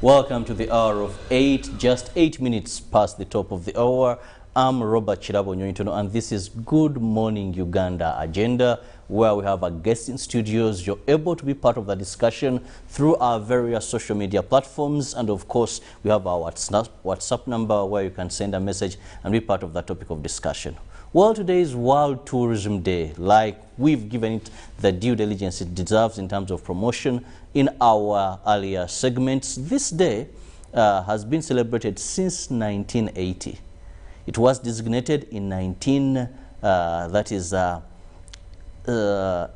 Welcome to the hour of 8, just 8 minutes past the top of the hour. I'm Robert Kirabo, Nyonyintono, and this is Good Morning Uganda Agenda, where we have a guest in studios. You're able to be part of the discussion through our various social media platforms, and of course, we have our WhatsApp number where you can send a message and be part of the topic of discussion. Well, today is World Tourism Day. Like we've given it the due diligence it deserves in terms of promotion in our earlier segments. This day has been celebrated since 1980. It was designated in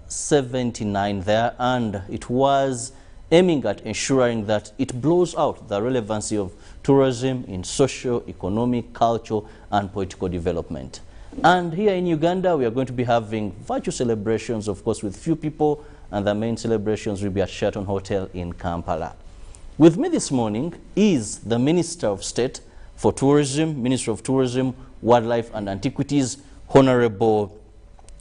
79 there, and it was aiming at ensuring that it blows out the relevancy of tourism in social, economic, cultural, and political development. And here in Uganda, we are going to be having virtual celebrations, of course, with few people, and the main celebrations will be at Sheraton Hotel in Kampala. With me this morning is the Minister of State for Tourism, Minister of Tourism, Wildlife and Antiquities, Honorable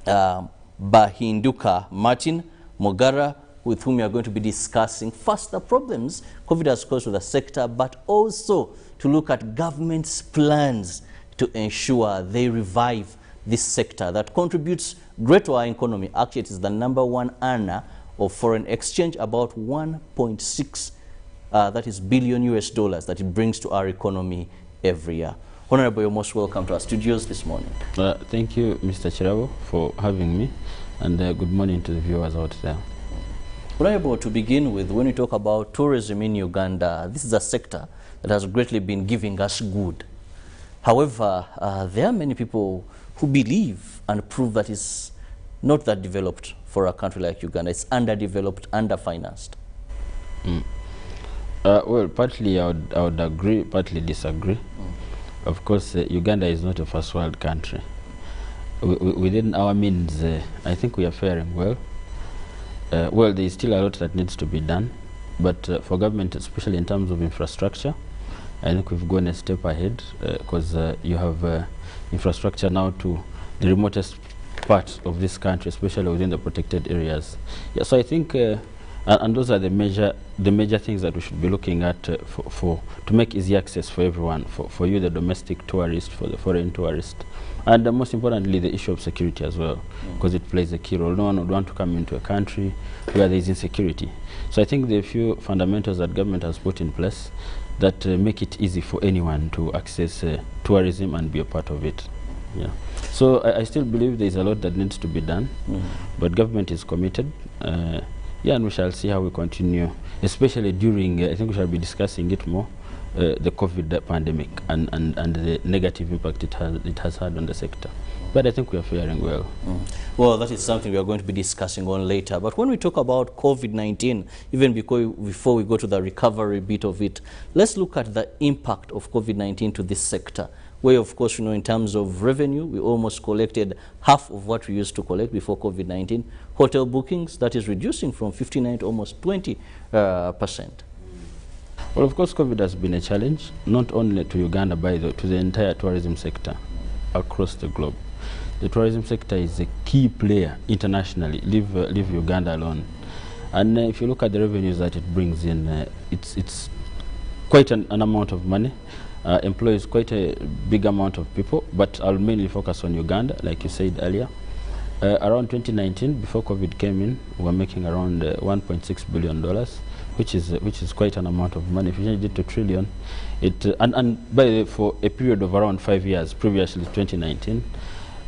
Bahinduka Martin Mogara, with whom we are going to be discussing first the problems COVID has caused to the sector, but also to look at government's plans to ensure they revive this sector that contributes great to our economy. Actually, it is the #1 earner of foreign exchange, about 1.6 that is billion US dollars that it brings to our economy every year. Honorable, you're most welcome to our studios this morning. Thank you, Mr. Kirabo, for having me, and good morning to the viewers out there. Honorable, to begin with, when we talk about tourism in Uganda, this is a sector that has greatly been giving us good. However, there are many people who believe and prove that it's not that developed for a country like Uganda. It's underdeveloped, underfinanced. Well, partly I would agree, partly disagree. Of course, Uganda is not a first world country. Within our means, I think we are faring well. Well, there is still a lot that needs to be done, but for government, especially in terms of infrastructure, I think we've gone a step ahead, because you have infrastructure now to the remotest part of this country, especially within the protected areas. Yeah, so I think, and those are the major things that we should be looking at to make easy access for everyone, for you, the domestic tourist, for the foreign tourist, and most importantly, the issue of security as well, because it plays a key role. No one would want to come into a country where there is insecurity. So I think the few fundamentals that government has put in place that make it easy for anyone to access tourism and be a part of it. Yeah. So I still believe there is a lot that needs to be done, but government is committed. Yeah, and we shall see how we continue, especially during, I think we shall be discussing it more, the COVID pandemic and the negative impact it has had on the sector. But I think we are faring well. Well, that is something we are going to be discussing on later. But when we talk about COVID-19, even before we go to the recovery bit of it, let's look at the impact of COVID-19 to this sector, where, of course, you know, in terms of revenue, we almost collected half of what we used to collect before COVID-19. Hotel bookings, that is reducing from 59 to almost 20%. Well, of course, COVID has been a challenge, not only to Uganda, but to the entire tourism sector across the globe. The tourism sector is a key player internationally, leave Uganda alone. And if you look at the revenues that it brings in, it's quite an amount of money, employs quite a big amount of people, but I'll mainly focus on Uganda, like you said earlier. Around 2019, before COVID came in, we were making around $1.6 billion, which is quite an amount of money. If you change it to trillion, and by the way, for a period of around 5 years, previously 2019,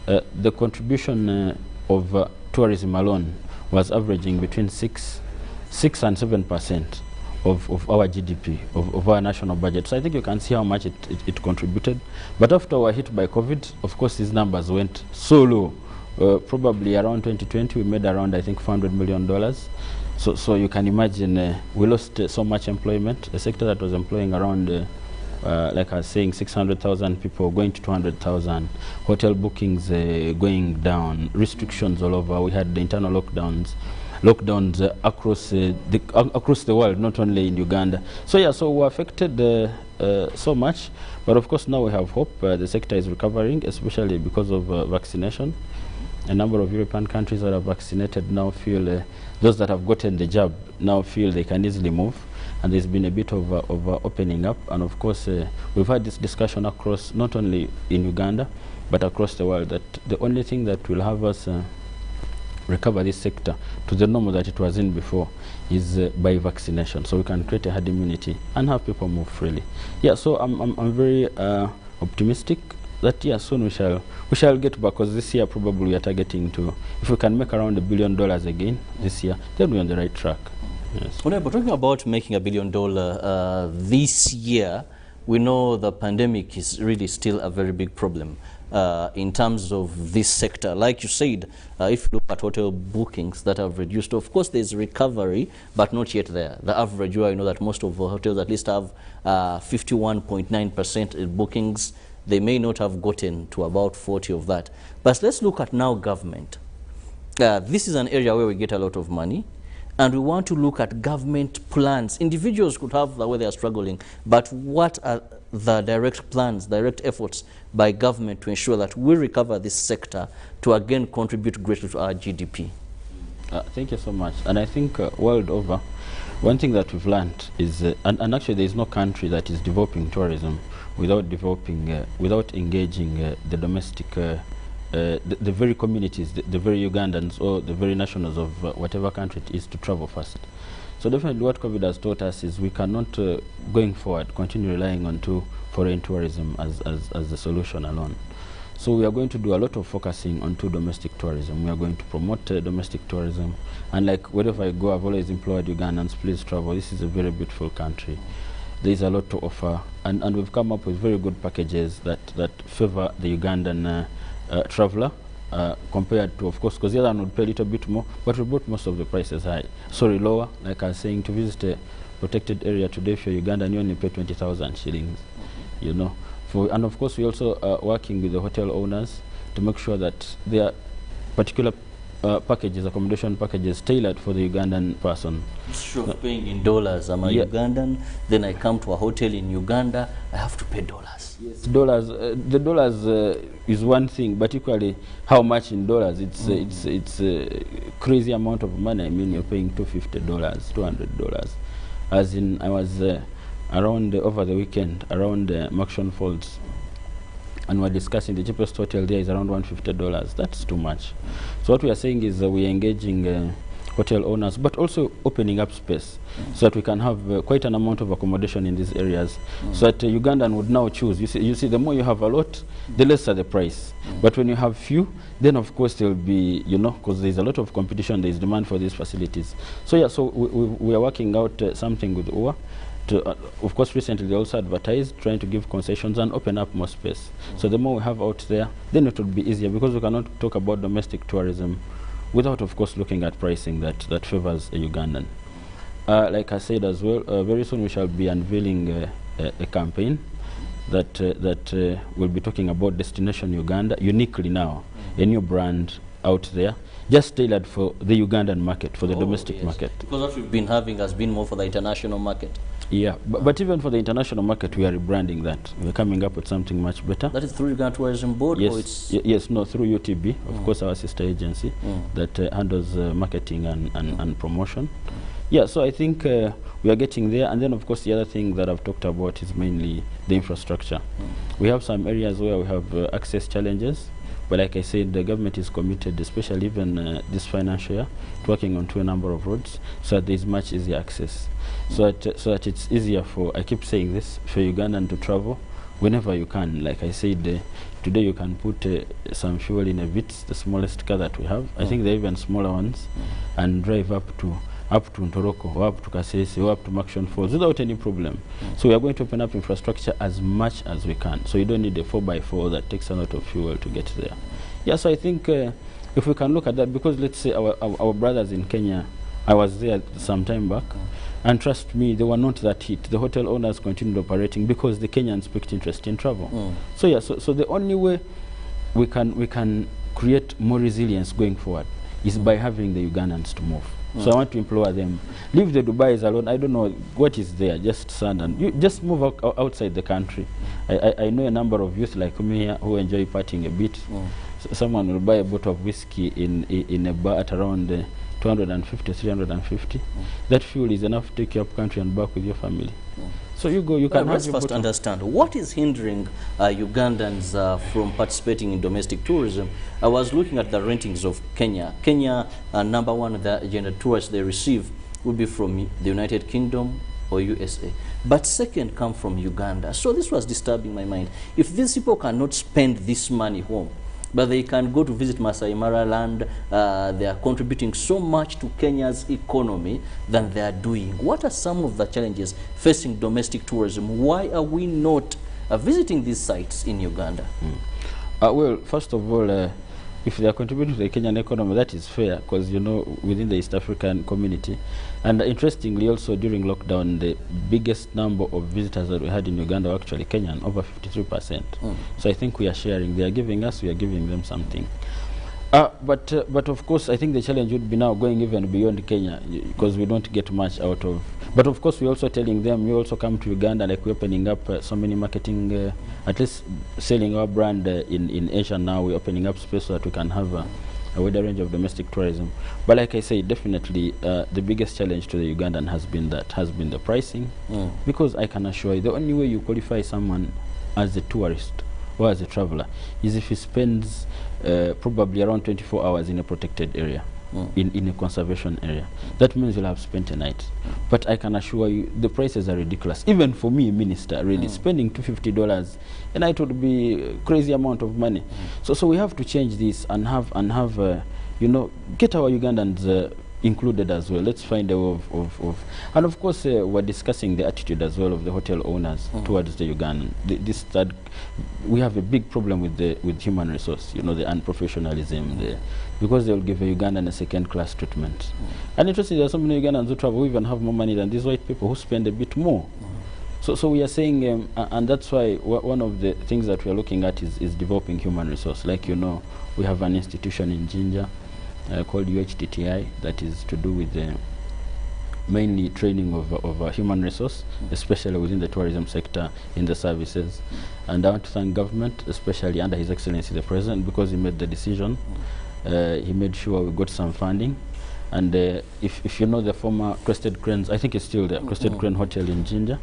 the contribution of tourism alone was averaging between 6 and 7% of our GDP, of our national budget. So I think you can see how much it contributed. But after we were hit by COVID, of course, these numbers went so low. Probably around 2020, we made around, I think, $400 million. So you can imagine we lost so much employment. A sector that was employing around, like I was saying, 600,000 people going to 200,000. Hotel bookings going down. Restrictions all over. We had the internal lockdowns across the world, not only in Uganda. So yeah, so we're affected so much. But of course, now we have hope. The sector is recovering, especially because of vaccination. A number of European countries that are vaccinated now feel, those that have gotten the jab now feel they can easily move. And there's been a bit of opening up. And of course, we've had this discussion across, not only in Uganda, but across the world, that the only thing that will have us recover this sector to the normal that it was in before is by vaccination. So we can create a herd immunity and have people move freely. Yeah, so I'm very optimistic that soon we shall get back, because this year probably we are targeting to, if we can make around $1 billion again this year, then we're on the right track. Yes. But talking about making $1 billion this year, we know the pandemic is really still a very big problem in terms of this sector. Like you said, if you look at hotel bookings that have reduced, of course there's recovery, but not yet there. The average, I know that most of the hotels at least have 51.9% bookings. They may not have gotten to about 40 of that. But let's look at now government. This is an area where we get a lot of money, and we want to look at government plans. Individuals could have the way they are struggling, but what are the direct plans, direct efforts by government to ensure that we recover this sector to again contribute greatly to our GDP? Thank you so much. And I think world over, one thing that we've learned is, and actually there is no country that is developing tourism without developing, without engaging the domestic, the very communities, the very Ugandans or the very nationals of whatever country it is to travel first. So definitely what COVID has taught us is we cannot, going forward, continue relying on foreign tourism as the solution alone. So we are going to do a lot of focusing on domestic tourism. We are going to promote domestic tourism. And like wherever I go, I've always implored Ugandans, please travel. This is a very beautiful country. There is a lot to offer. And we've come up with very good packages that favor the Ugandan traveler compared to, of course, because the other one would pay a little bit more, but we brought most of the prices high. Sorry, lower. Like I was saying, to visit a protected area today, if you're Ugandan, you only pay 20,000 shillings, you know. And of course, we also are working with the hotel owners to make sure that their particular packages, accommodation packages, tailored for the Ugandan person. Sure, paying in dollars. I'm a Ugandan, then I come to a hotel in Uganda, I have to pay dollars. Yes, dollars. The dollars is one thing, but equally, how much in dollars? It's a crazy amount of money. I mean, you're paying $250, $200. As in, I was around over the weekend, around Maction Falls, and we're discussing the cheapest hotel there is around $150. That's too much. So what we are saying is we're engaging hotel owners, but also opening up space so that we can have quite an amount of accommodation in these areas, so that Ugandan would now choose. You see, the more you have a lot, the lesser the price. But when you have few, then of course there will be, you know, because there's a lot of competition, there's demand for these facilities. So yeah, so we are working out something with UWA. Of course, recently they also advertised, trying to give concessions and open up more space. So the more we have out there, then it would be easier, because we cannot talk about domestic tourism without, of course, looking at pricing that favors a Ugandan. Like I said as well, very soon we shall be unveiling a campaign that will be talking about Destination Uganda, uniquely now, a new brand out there, just tailored for the Ugandan market, for the domestic market. Because what we've been having has been more for the international market. Yeah, but even for the international market, we are rebranding that. We're coming up with something much better. That is through Uganda Tourism Board? Yes, or it's yes, no, through UTB, of course, our sister agency that handles marketing and promotion. Yeah, so I think we are getting there. And then, of course, the other thing that I've talked about is mainly the infrastructure. We have some areas where we have access challenges. But like I said, the government is committed, especially even this financial year, to working on a number of roads, so that there is much easier access. So that it's easier for, I keep saying this, for Ugandan to travel whenever you can. Like I said, today you can put some fuel in a Vitz, the smallest car that we have. I think they're even smaller ones, and drive up to Ntoroko, or up to Kasese, or up to Maction Falls without any problem. So we are going to open up infrastructure as much as we can. So you don't need a 4x4 that takes a lot of fuel to get there. Yeah, so I think if we can look at that, because let's say our brothers in Kenya, I was there some time back, and trust me, they were not that hit. The hotel owners continued operating because the Kenyans picked interest in travel. So yeah, so the only way we can create more resilience going forward is by having the Ugandans to move. So I want to implore them, leave the Dubais alone. I don't know what is there, just sand, and you just move outside the country. I know a number of youth like me here who enjoy partying a bit. someone will buy a bottle of whiskey in a bar at around 250, 350. That fuel is enough to take you up country and back with your family. So you go, you can have let's first understand what is hindering Ugandans from participating in domestic tourism. I was looking at the ratings of Kenya. Kenya, number one, the agenda tourists they receive will be from the United Kingdom or USA. But second come from Uganda. So this was disturbing my mind. If these people cannot spend this money home, but they can go to visit Masai Mara land, they are contributing so much to Kenya's economy than they are doing. What are some of the challenges facing domestic tourism? Why are we not visiting these sites in Uganda? Well, first of all, if they are contributing to the Kenyan economy, that is fair, because, you know, within the East African community. And interestingly, also during lockdown, the biggest number of visitors that we had in Uganda were actually Kenyan, over 53%. So I think we are sharing. They are giving us, we are giving them something. But of course, I think the challenge would be now going even beyond Kenya, because we don't get much out of. But of course, we're also telling them, you also come to Uganda, like we're opening up so many marketing, at least selling our brand in Asia now. We're opening up space so that we can have a wider range of domestic tourism. But like I say, definitely the biggest challenge to the Ugandan has been the pricing, because I can assure you, the only way you qualify someone as a tourist or as a traveler is if he spends probably around 24 hours in a protected area, in a conservation area. That means you'll have spent a night. But I can assure you, the prices are ridiculous. Even for me, minister, really, spending $250 a night would be a crazy amount of money. So we have to change this and have you know, get our Ugandans included as well. Let's find a way of and of course we're discussing the attitude as well of the hotel owners towards the Ugandan. We have a big problem with human resource, you know, the unprofessionalism, because they'll give a Ugandan a second-class treatment. And interestingly, there are so many Ugandans who travel, who even have more money than these white people who spend a bit more. So we are saying, and that's why one of the things that we are looking at is developing human resource. Like, you know, we have an institution in Jinja called UHTTI that is to do with mainly training of human resource, especially within the tourism sector, in the services. And I want to thank government, especially under His Excellency the President, because he made the decision. He made sure we got some funding. And if you know the former Crested Cranes, I think it's still there, Crested Crane Hotel in Jinja.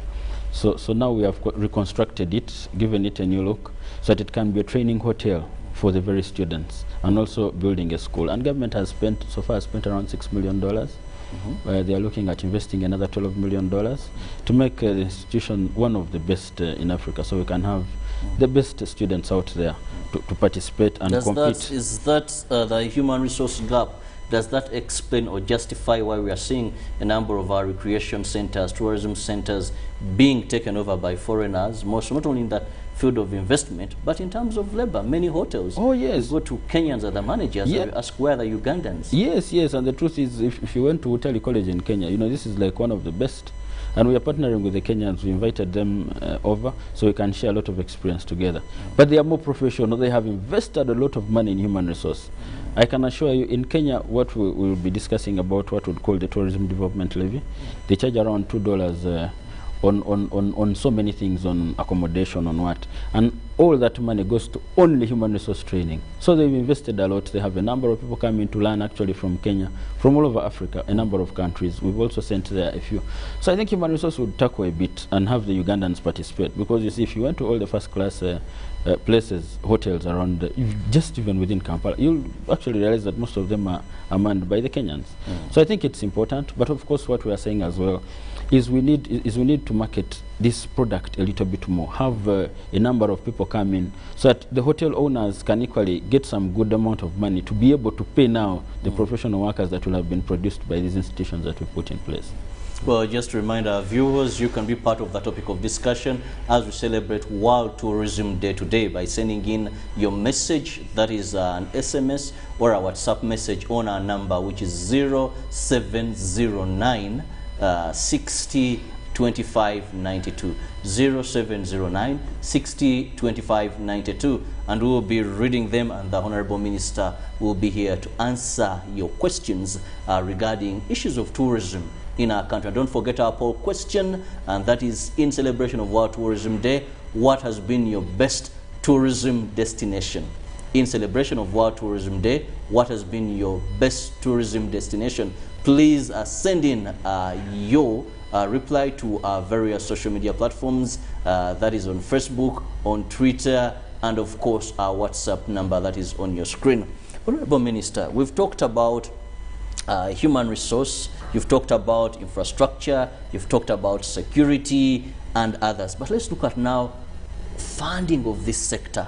So now we have reconstructed it, given it a new look, so that it can be a training hotel for the very students, and also building a school. And government has so far spent around $6 million. They are looking at investing another $12 million to make the institution one of the best in Africa, so we can have the best students out there to participate and compete. Is that the human resource gap? Does that explain or justify why we are seeing a number of our recreation centers, tourism centers being taken over by foreigners, not only in that field of investment, but in terms of labor? Many hotels, you go to Kenyans as the managers, and you ask where are the Ugandans? Yes, and the truth is, if you went to Hotel College in Kenya, you know, this is like one of the best. And we are partnering with the Kenyans. We invited them over so we can share a lot of experience together. But they are more professional. They have invested a lot of money in human resource. I can assure you, in Kenya, what we will be discussing about what we call the tourism development levy. They charge around $2 on so many things, on accommodation, on what. And all that money goes to only human resource training. So they've invested a lot. They have a number of people coming to learn actually from Kenya, from all over Africa, a number of countries. We've also sent there a few. So I think human resource would tackle a bit and have the Ugandans participate. Because you see, if you went to all the first-class places, hotels around, just even within Kampala, you'll actually realize that most of them are manned by the Kenyans. So I think it's important. But of course, what we are saying as well is we need to market this product a little bit more, have a number of people come in so that the hotel owners can equally get some good amount of money to be able to pay now the professional workers that will have been produced by these institutions that we put in place. Well, just to remind our viewers, you can be part of the topic of discussion as we celebrate World Tourism Day today by sending in your message, that is an SMS or a WhatsApp message on our number, which is 0709 60 25 92, 0709 60 25 92, and we will be reading them, and the Honorable Minister will be here to answer your questions regarding issues of tourism in our country. And don't forget our poll question, and that is, in celebration of World Tourism Day, what has been your best tourism destination? in celebration of World Tourism Day, what has been your best tourism destination? Please send in your reply to our various social media platforms, that is on Facebook, on Twitter, and of course our WhatsApp number that is on your screen. Honorable Minister, we've talked about human resource, you've talked about infrastructure, you've talked about security and others. But let's look at now funding of this sector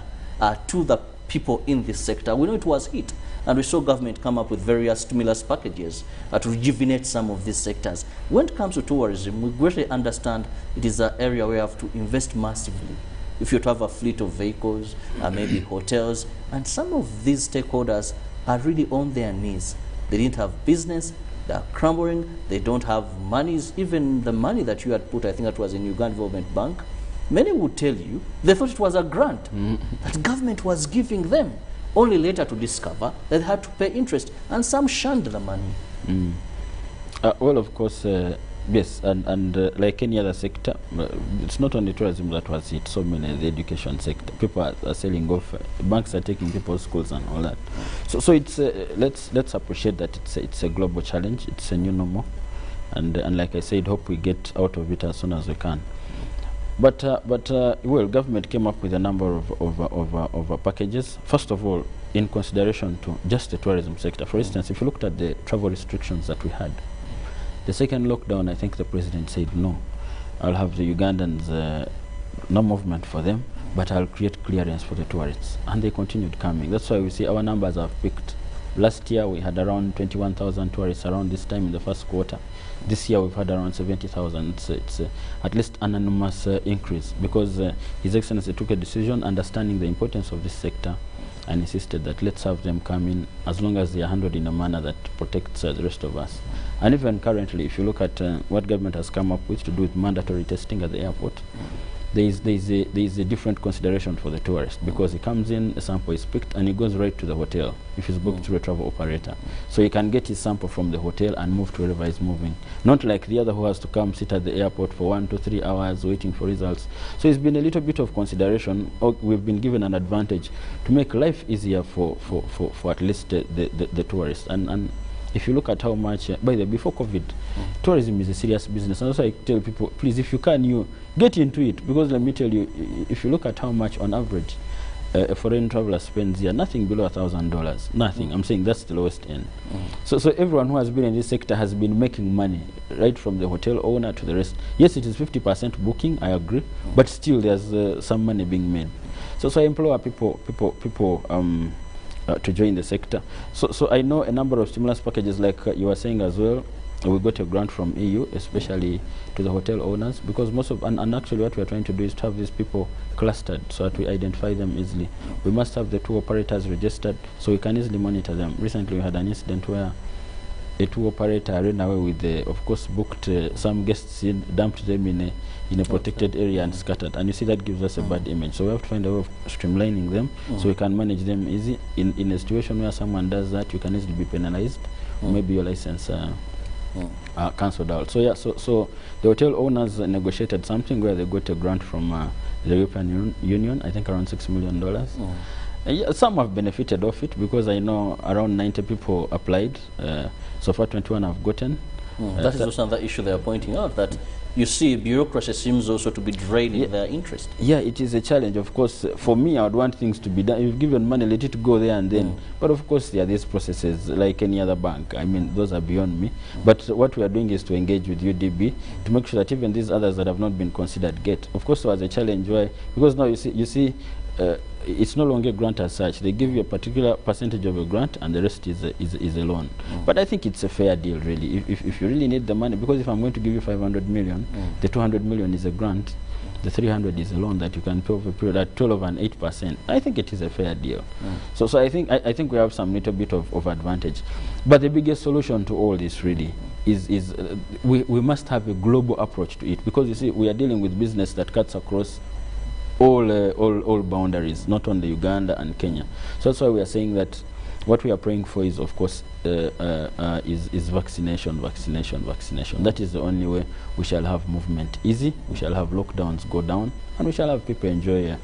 to the people in this sector. We know it was hit, and we saw government come up with various stimulus packages to rejuvenate some of these sectors. When it comes to tourism, we greatly understand it is an area where you have to invest massively. If you have a fleet of vehicles, maybe hotels, and some of these stakeholders are really on their knees. They didn't have business, they are crumbling, they don't have monies. Even the money that you had put, I think that was in Uganda Development Bank, many would tell you they thought it was a grant that government was giving them, only later to discover that they had to pay interest, and some shunned the money. Well, of course, yes, and like any other sector, it's not only tourism that was hit, so many, the education sector. People are selling off, banks are taking people's schools and all that. So it's, let's appreciate that it's a global challenge, it's a new normal, and like I said, hope we get out of it as soon as we can. But well, government came up with a number of packages. First of all, in consideration to just the tourism sector. For instance, if you looked at the travel restrictions that we had, the second lockdown, I think the president said, no, I'll have the Ugandans, no movement for them, but I'll create clearance for the tourists. And they continued coming. That's why we see our numbers have peaked. Last year, we had around 21,000 tourists around this time in the first quarter. This year, we've had around 70,000. It's at least an enormous increase, because His Excellency took a decision understanding the importance of this sector and insisted that let's have them come in as long as they are handled in a manner that protects the rest of us. And even currently, if you look at what government has come up with to do with mandatory testing at the airport, there is a different consideration for the tourist, because he comes in, a sample is picked, and he goes right to the hotel if he's booked through a travel operator. So he can get his sample from the hotel and move to wherever he's moving. Not like the other who has to come sit at the airport for 1 to 3 hours waiting for results. So it's been a little bit of consideration. We've been given an advantage to make life easier for at least the tourists. And if you look at how much, by the way, before COVID, tourism is a serious business. And also I tell people, please, if you can, you get into it. Because let me tell you, if you look at how much on average a foreign traveler spends here, nothing below $1,000. Nothing. I'm saying that's the lowest end. So everyone who has been in this sector has been making money, right from the hotel owner to the rest. Yes, it is 50% booking, I agree, but still there's some money being made. So I implore people to join the sector. So I know a number of stimulus packages, like you were saying as well. We got a grant from EU, especially to the hotel owners, because most of, and actually what we are trying to do is to have these people clustered so that we identify them easily. We must have the tour operators registered so we can easily monitor them. Recently we had an incident where a tour operator ran away with the, of course, booked some guests in, dumped them in a protected area and scattered. And you see that gives us a bad image. So we have to find a way of streamlining them so we can manage them easy. In a situation where someone does that, you can easily be penalized, or maybe your license cancelled out. So yeah, so the hotel owners negotiated something where they got a grant from the European Union, I think around $6 million. Yeah, some have benefited of it, because I know around 90 people applied. So far 21 have gotten. That is also another issue they are pointing out, that you see bureaucracy seems also to be draining their interest. Yeah, it is a challenge. Of course, for me, I would want things to be done. You've given money, let it go there and then. But of course, there are these processes like any other bank. I mean, those are beyond me. But what we are doing is to engage with UDB to make sure that even these others that have not been considered get. Of course, there was a challenge why, because now you see it's no longer a grant as such. They give you a particular percentage of a grant and the rest is a loan. But I think it's a fair deal, really. If you really need the money, because if I'm going to give you 500 million, the 200 million is a grant, the 300 is a loan that you can pay over a period at 12 and 8%. I think it is a fair deal. So I think we have some little bit of advantage. But the biggest solution to all this really is we must have a global approach to it, because you see we are dealing with business that cuts across all boundaries, not only Uganda and Kenya. So that's why we are saying that what we are praying for is, of course, is vaccination. That is the only way we shall have movement easy, we shall have lockdowns go down, and we shall have people enjoy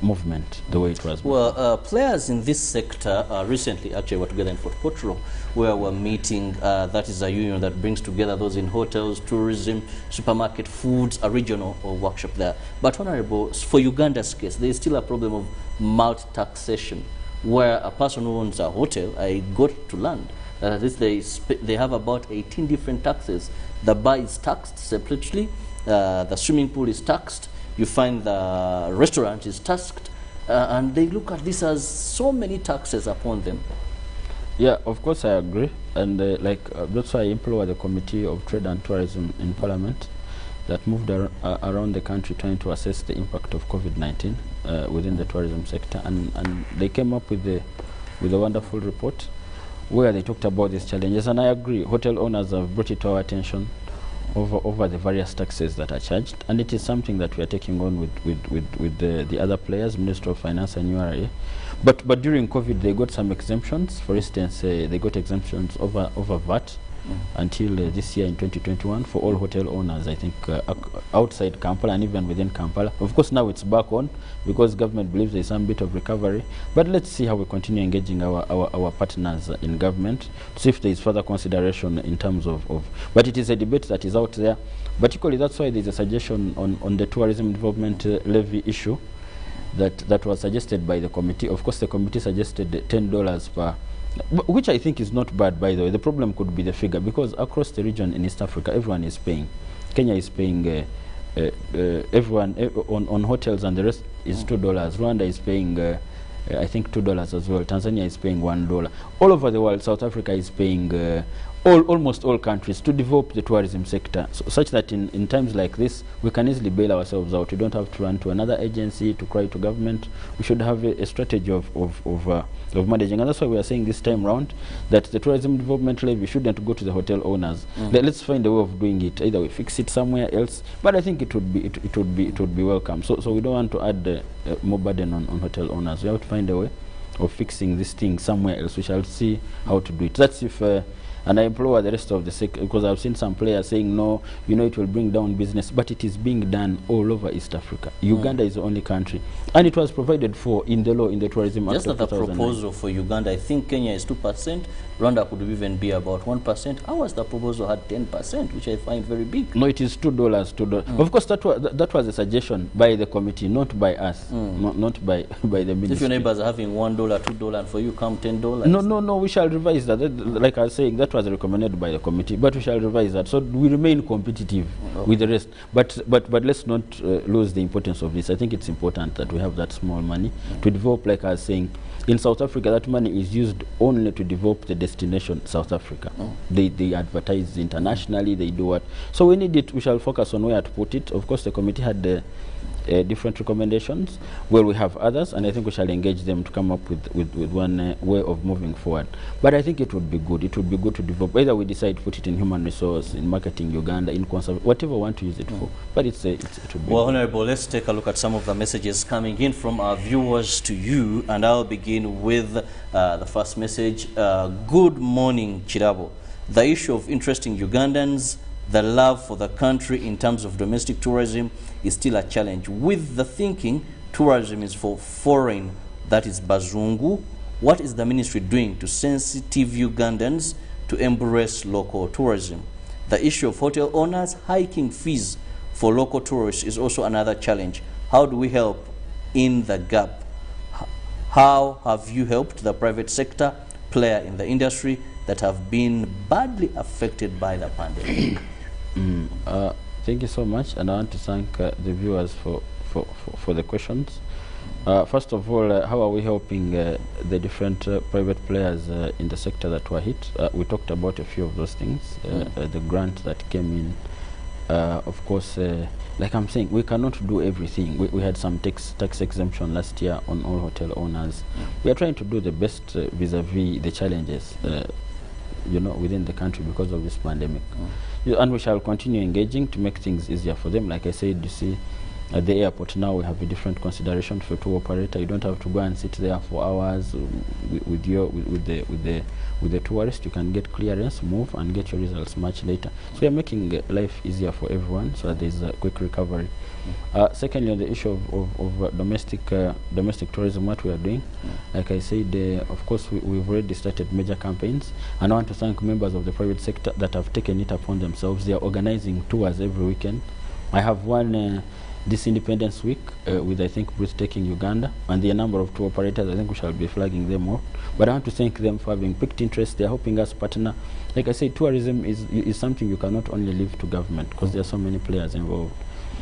movement the way it was. Well, players in this sector recently actually were together in Fort Portal, where we're meeting, that is a union that brings together those in hotels, tourism, supermarket, foods, a regional workshop there. But Honorable, for Uganda's case, there is still a problem of multi-taxation, where a person who owns a hotel, I got to learn that at least they have about 18 different taxes. The bar is taxed separately, the swimming pool is taxed, you find the restaurant is taxed, and they look at this as so many taxes upon them. Yeah, of course I agree, and that's why I implore the Committee of Trade and Tourism in Parliament that moved around the country trying to assess the impact of COVID-19 within the tourism sector, and they came up with a wonderful report where they talked about these challenges, and I agree, hotel owners have brought it to our attention over the various taxes that are charged, and it is something that we are taking on with the other players, Ministry of Finance and URA. But during COVID, they got some exemptions. For instance, they got exemptions over VAT until this year in 2021 for all hotel owners, I think, outside Kampala and even within Kampala. Of course, now it's back on because government believes there's some bit of recovery. But let's see how we continue engaging our partners in government to see if there is further consideration in terms of. But it is a debate that is out there. But equally, that's why there's a suggestion on the tourism development levy issue that was suggested by the committee. Of course, the committee suggested $10 per, which I think is not bad, by the way. The problem could be the figure, because across the region in East Africa, everyone is paying. Kenya is paying, everyone on hotels, and the rest is $2. Rwanda is paying, I think, $2 as well. Tanzania is paying $1. All over the world, South Africa is paying, almost all countries, to develop the tourism sector, such that in times like this, we can easily bail ourselves out. We don't have to run to another agency to cry to government. We should have a strategy of managing, and that's why we are saying this time round that the tourism development levy shouldn't go to the hotel owners. Let's find a way of doing it. Either we fix it somewhere else, but I think it would be welcome. So we don't want to add more burden on hotel owners. We have to find a way of fixing this thing somewhere else. We shall see how to do it. That's if. And I implore the rest of the sector, because I've seen some players saying, no, it will bring down business, but it is being done all over East Africa. Uganda is the only country, and it was provided for in the law, in the Tourism Act of 2009. Just the proposal for Uganda, I think Kenya is 2%, Rwanda could even be about 1%. Ours, the proposal had 10%, which I find very big. No, it is $2. Of course, that was a suggestion by the committee, not by us, not by the ministry. If your neighbors are having $1, $2, and for you come $10. No, we shall revise that. Like I was saying, that was recommended by the committee, but we shall revise that, so we remain competitive with the rest. But let's not lose the importance of this. I think it's important that we have that small money to develop, like I was saying. In South Africa, that money is used only to develop the destination South Africa. They advertise internationally, they do what. So we need it. We shall focus on where to put it. Of course, the committee had different recommendations, where we have others, and I think we shall engage them to come up with one way of moving forward. But I think it would be good. It would be good to develop. Either we decide to put it in human resource, in marketing Uganda, in conservation, whatever we want to use it for. But it would be well, good. Honorable, let's take a look at some of the messages coming in from our viewers to you, and I'll begin with the first message. Good morning, Kirabo. The issue of interesting Ugandans, the love for the country in terms of domestic tourism is still a challenge. With the thinking tourism is for foreign, that is Bazungu, what is the ministry doing to sensitive Ugandans to embrace local tourism? The issue of hotel owners hiking fees for local tourists is also another challenge. How do we help in the gap? How have you helped the private sector player in the industry that have been badly affected by the pandemic? Thank you so much, and I want to thank the viewers for the questions. First of all, how are we helping the different private players in the sector that were hit? We talked about a few of those things. The grant that came in, of course, like I'm saying, we cannot do everything. We had some tax exemption last year on all hotel owners. We are trying to do the best vis-a-vis the challenges within the country because of this pandemic. And we shall continue engaging to make things easier for them. Like I said, you see, At the airport now we have a different consideration for tour operator. You don't have to go and sit there for hours with the tourist. You can get clearance, move, and get your results much later. So we are making life easier for everyone, so that there's a quick recovery. Secondly, on the issue of domestic tourism, what we are doing, like I said, of course we've already started major campaigns, and I want to thank members of the private sector that have taken it upon themselves. They are organizing tours every weekend. I have one this Independence Week with, I think, breathtaking Uganda, and the number of tour operators. I think we shall be flagging them out. But I want to thank them for having picked interest. They are helping us partner. Like I say, tourism is something you cannot only leave to government, because there are so many players involved.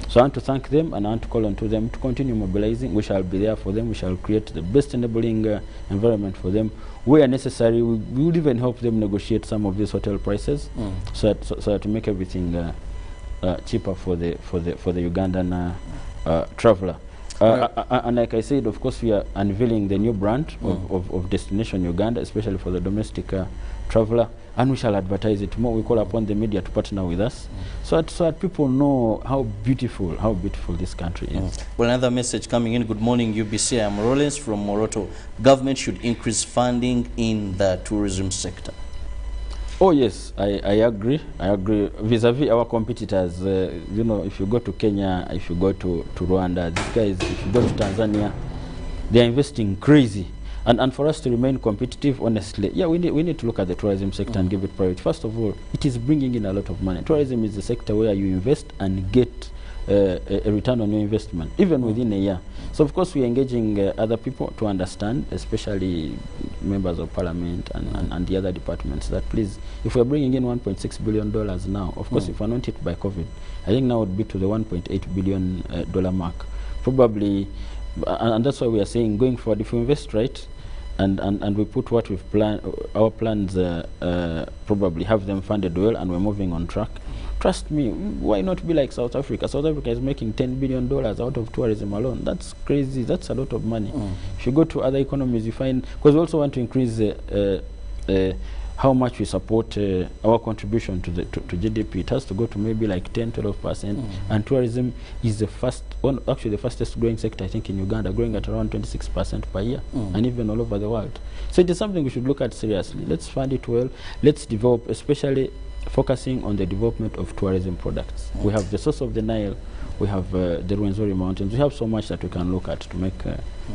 So I want to thank them, and I want to call on to them to continue mobilizing. We shall be there for them. We shall create the best enabling environment for them. Where necessary, we will even help them negotiate some of these hotel prices, so that to make everything cheaper for the Ugandan traveler. And like I said, of course, we are unveiling the new brand of Destination Uganda, especially for the domestic traveler, and we shall advertise it more. We call upon the media to partner with us, so that people know how beautiful this country is. Well, another message coming in. Good morning, UBC. I'm Rollins from Moroto. Government should increase funding in the tourism sector. Oh yes, I agree. I agree. Vis-a-vis our competitors, you know, if you go to Kenya, if you go to Rwanda, these guys, if you go to Tanzania, they are investing crazy. And for us to remain competitive, honestly, yeah, we need to look at the tourism sector and give it priority. First of all, it is bringing in a lot of money. Tourism is the sector where you invest and get a return on your investment, even within a year. So of course we are engaging other people to understand, especially members of parliament and the other departments, that please, if we're bringing in $1.6 billion now, of course if we're not hit by COVID, I think now it would be to the $1.8 billion mark. Probably, and that's why we are saying going forward, if we invest right, and we put what we've planned, our plans probably have them funded well, and we're moving on track. Trust me, why not be like South Africa? South Africa is making $10 billion out of tourism alone. That's crazy. That's a lot of money. If you go to other economies, you find, because we also want to increase how much we support our contribution to GDP. It has to go to maybe like 10–12%. And tourism is the actually the fastest growing sector, I think, in Uganda, growing at around 26% per year, and even all over the world. So it is something we should look at seriously. Let's fund it well. Let's develop, especially focusing on the development of tourism products. We have the source of the Nile, we have the Rwenzori Mountains. We have so much that we can look at to make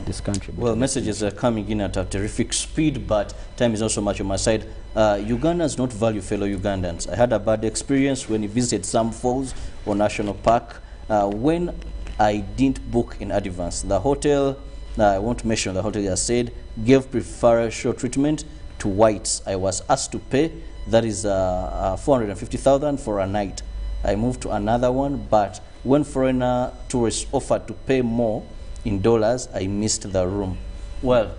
this country better. Well, messages are coming in at a terrific speed, but time is not so much on my side. Ugandans not value fellow Ugandans. I had a bad experience when we visited some falls or national park. When I didn't book in advance, the hotel, I won't mention the hotel I said, gave preferential treatment to whites. I was asked to pay, that is 450,000 for a night. I moved to another one, but when foreigner tourists offered to pay more in dollars, I missed the room. Well,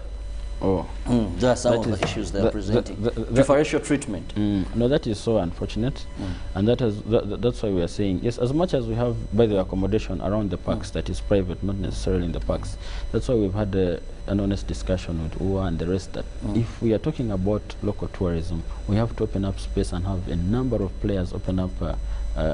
there are some of the issues they are presenting. Preferential treatment. No, that is so unfortunate, and that's why we are saying, yes, as much as we have, by the way, accommodation around the parks that is private, not necessarily in the parks. That's why we've had an honest discussion with UA and the rest that if we are talking about local tourism, we have to open up space and have a number of players open up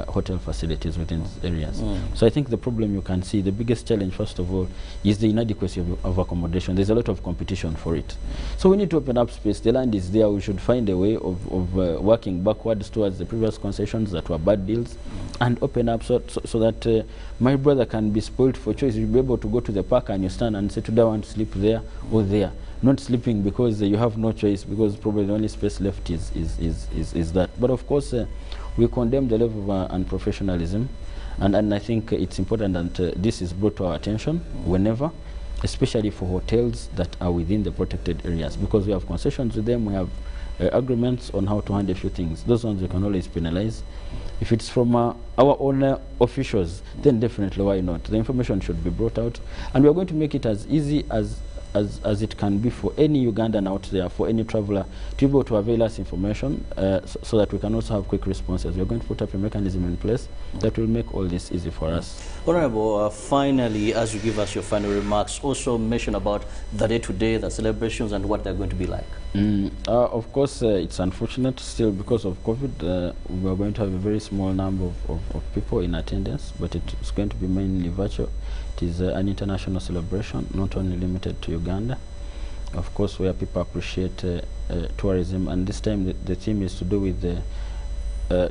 hotel facilities within areas. So I think the problem you can see, the biggest challenge, first of all, is the inadequacy of accommodation. There's a lot of competition for it. So we need to open up space. The land is there. We should find a way of working backwards towards the previous concessions that were bad deals, and open up so that my brother can be spoiled for choice. You'll be able to go to the park and you stand and say, today I want to sleep there or there. Not sleeping because you have no choice, because probably the only space left is that. But of course, we condemn the level of unprofessionalism, and I think it's important that this is brought to our attention whenever, especially for hotels that are within the protected areas, because we have concessions with them, we have agreements on how to handle a few things. Those ones we can always penalize. If it's from our own officials, then definitely why not? The information should be brought out, and we are going to make it as easy as it can be for any Ugandan out there, for any traveler, to be able to avail us information so that we can also have quick responses. We are going to put up a mechanism in place that will make all this easy for us. Honorable, finally, as you give us your final remarks, also mention about the day-to-day, the celebrations, and what they're going to be like. Of course, it's unfortunate still because of COVID. We are going to have a very small number of people in attendance, but it's going to be mainly virtual. It is an international celebration, not only limited to Uganda. Of course, where people appreciate tourism, and this time the theme is to do with the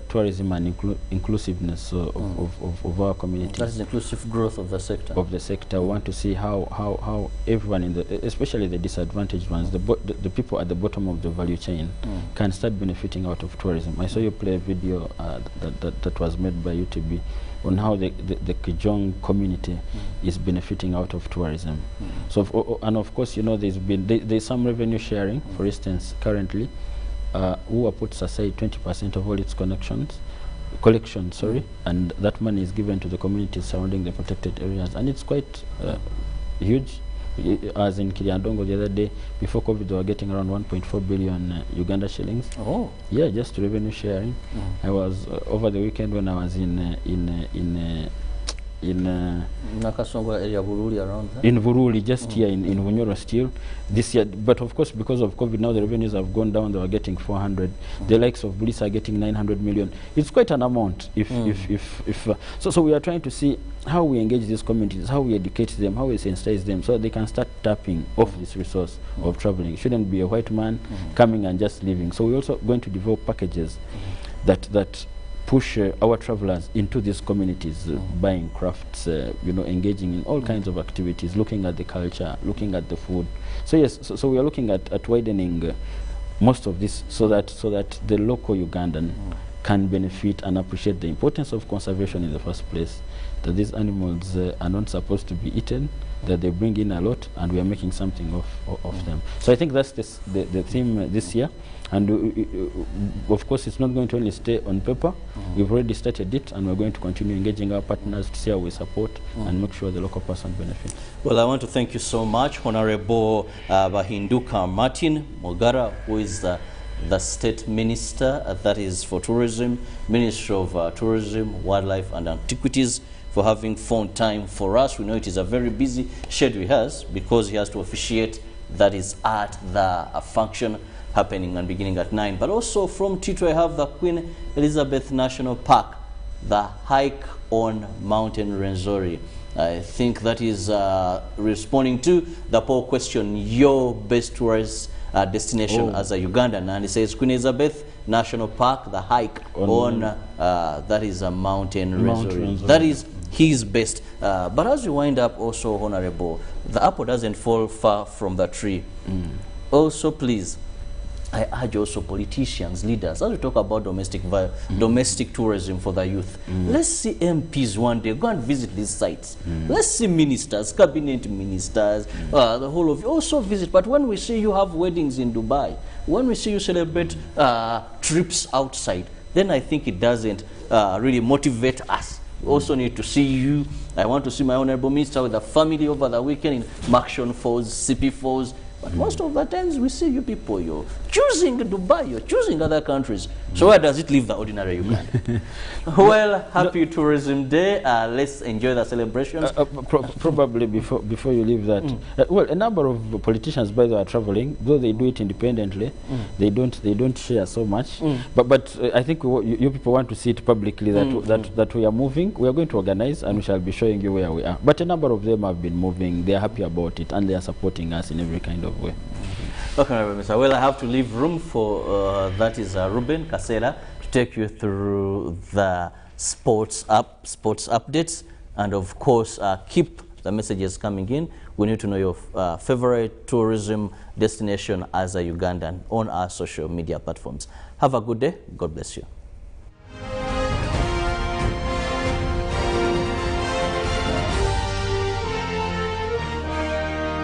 tourism and inclusiveness of our community. That is inclusive growth of the sector. Of the sector. We want to see how everyone in the, especially the disadvantaged ones, the people at the bottom of the value chain, can start benefiting out of tourism. I saw you play a video that was made by UTB on how the Kijong community is benefiting out of tourism. So, and of course, you know, there's some revenue sharing. For instance, currently, UWA puts aside 20% of all its collections, and that money is given to the communities surrounding the protected areas, and it's quite huge. As in Kiriandongo the other day, before COVID, they were getting around 1.4 billion Uganda shillings. Oh, yeah, just revenue sharing. I was over the weekend when I was in Nakasongo area, Buruli, around there? In Buruli, just here in Bunyoro still this year. But of course, because of COVID, now the revenues have gone down. They were getting 400. The likes of Bliss are getting 900 million. It's quite an amount. So we are trying to see how we engage these communities, how we educate them, how we sensitize them, so they can start tapping off this resource of traveling. It shouldn't be a white man coming and just leaving. So we're also going to develop packages that push our travelers into these communities, buying crafts, you know, engaging in all kinds of activities, looking at the culture, looking at the food. So yes, so we are looking at widening most of this so that the local Ugandan can benefit and appreciate the importance of conservation in the first place, that these animals are not supposed to be eaten, that they bring in a lot, and we are making something of them. So I think that's the theme this year. And of course, it's not going to only stay on paper. We've already started it, and we're going to continue engaging our partners to see how we support and make sure the local person benefits. Well, I want to thank you so much, Honorable Bahinduka Martin Mogara, who is the State Minister, that is for Tourism, Ministry of Tourism, Wildlife and Antiquities, for having found time for us. We know it is a very busy schedule he has, because he has to officiate that is at the function happening and beginning at 9. But also from Tito, I have the Queen Elizabeth National Park, the hike on Mountain Rwenzori. I think that is responding to the poll question, your best tourist destination as a Ugandan. And he says Queen Elizabeth National Park, the hike on that is a Mountain Rwenzori. That is his best. But as we wind up also, Honorable, the apple doesn't fall far from the tree. Also, please, I urge also politicians, leaders, as we talk about domestic tourism for the youth, let's see MPs one day go and visit these sites. Let's see ministers, cabinet ministers, the whole of you also visit. But when we see you have weddings in Dubai, when we see you celebrate trips outside, then I think it doesn't really motivate us. We also need to see you. I want to see my honorable minister with the family over the weekend in Makshon Falls, CP Falls. But most of the times we see you people, you're choosing Dubai, you're choosing other countries. So where does it leave the ordinary Uganda? Well, happy Tourism Day. Let's enjoy the celebrations. Probably before you leave that, well, a number of politicians, by the way, are traveling, though they do it independently. They don't share so much. But I think you people want to see it publicly that we are moving. We are going to organize, and we shall be showing you where we are. But a number of them have been moving. They are happy about it, and they are supporting us in every kind of way. Okay, Mr. Well, I have to leave room for that is Ruben Kasela to take you through the sports updates, and of course keep the messages coming in. We need to know your favorite tourism destination as a Ugandan on our social media platforms. Have a good day. God bless you.